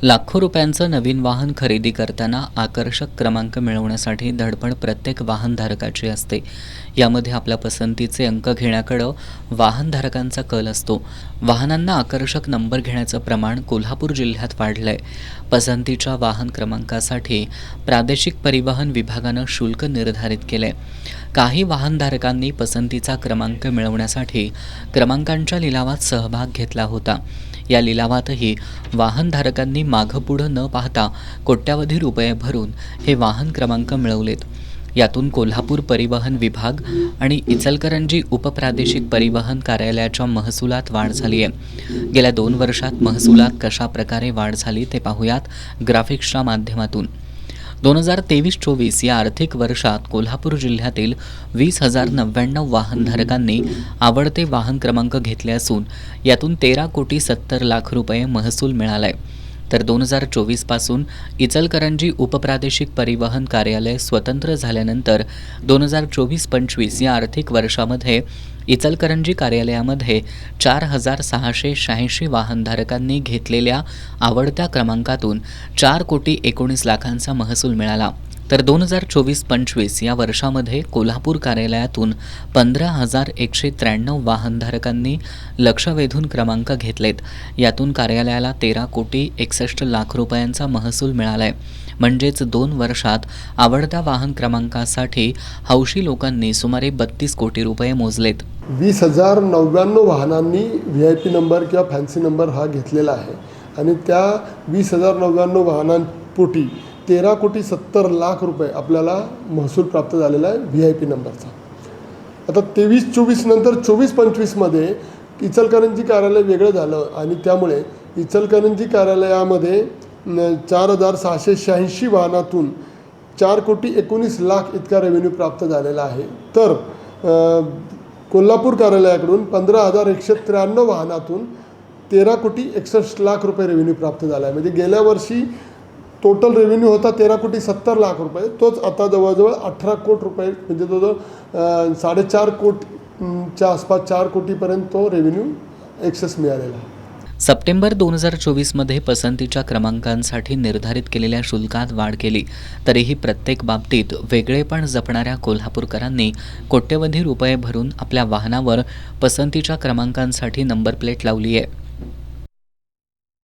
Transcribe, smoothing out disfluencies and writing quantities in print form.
लाखो रुपयांचं नवीन वाहन खरेदी करताना आकर्षक क्रमांक मिळवण्यासाठी धडपड प्रत्येक वाहनधारकाची असते. यामध्ये आपल्या पसंतीचे अंक घेण्याकडं वाहनधारकांचा कल असतो. वाहनांना आकर्षक नंबर घेण्याचं प्रमाण कोल्हापूर जिल्ह्यात वाढलंय. पसंतीच्या वाहन क्रमांकासाठी प्रादेशिक परिवहन विभागानं शुल्क निर्धारित केलंय. काही वाहनधारकांनी पसंतीचा क्रमांक मिळवण्यासाठी क्रमांकांच्या लिलावात सहभाग घेतला होता. या लिलावातही वाहनधारकांनी मागपुढं न पाहता कोट्यावधी रुपये भरून हे वाहन क्रमांक मिळवलेत. यातून कोल्हापूर परिवहन विभाग आणि इचलकरंजी उपप्रादेशिक परिवहन कार्यालयाच्या महसुलात वाढ झाली आहे. गेल्या 2 वर्षात महसुलात कशा प्रकारे वाढ झाली ते पाहूयात ग्राफिक्सच्या माध्यमातून. 2023-24 या आर्थिक वर्षात कोल्हापूर जिल्ह्यातील 20,099 वाहनधारकांनी आवडते वाहन क्रमांक घेतले असून यातून 13,70,00,000 रुपये महसूल मिळालाय. तर 2024 पासून इचलकरंजी उपप्रादेशिक परिवहन कार्यालय स्वतंत्र झाल्यानंतर 2024-25 या आर्थिक वर्षामध्ये इचलकरंजी कार्यालयामध्ये 4,686 वाहनधारकांनी घेतलेल्या आवडत्या क्रमांकातून 4,19,00,000 महसूल मिळाला. तर 2024-25 या वर्षामध्ये कोल्हापूर कार्यालयातून 15,193 वाहनधारकांनी लक्ष वेधून क्रमांक घेतलेत. यातून कार्यालयाला 13,61,00,000 रुपयांचा महसूल मिळालाय. म्हणजेच 2 वर्षात आवडत्या वाहन क्रमांकासाठी हौशी लोकांनी सुमारे 32 कोटी रुपये मोजलेत. 20,099 वाहनांनी VIP नंबर किंवा फॅन्सी नंबर हा घेतलेला आहे आणि त्या 20,099 वाहनांपोटी 13,70,00,000 रुपये आपल्याला महसूल प्राप्त झालेला आहे VIP नंबरचा. आता 23-24 नंतर 24-25मध्ये इचलकरंजी कार्यालय वेगळं झालं आणि त्यामुळे इचलकरंजी कार्यालयामध्ये 4,686 वाहनातून 4,19,00,000 इतका रेव्हेन्यू प्राप्त झालेला आहे. तर कोल्हापूर कार्यालयाकडून 15,193 वाहनातून 13,61,00,000 रुपये रेव्हेन्यू प्राप्त झाला आहे. म्हणजे गेल्या वर्षी टोटल रेव्हेन्यू होता 13,70,00,000 रुपये. तोच आता जवळजवळ 18 कोटी रुपये म्हणजे जवळजवळ 4.5 कोटीच्या आसपास 4 कोटीपर्यंत तो रेव्हेन्यू एक्सेस मिळालेला आहे. सप्टेंबर 2024मध्ये पसंतीच्या क्रमांकांसाठी निर्धारित केलेल्या शुल्कात वाढ केली. तरीही प्रत्येक बाबतीत वेगळेपण जपणाऱ्या कोल्हापूरकरांनी कोट्यवधी रुपये भरून आपल्या वाहनावर पसंतीच्या क्रमांकांसाठी नंबर प्लेट लावली आहे.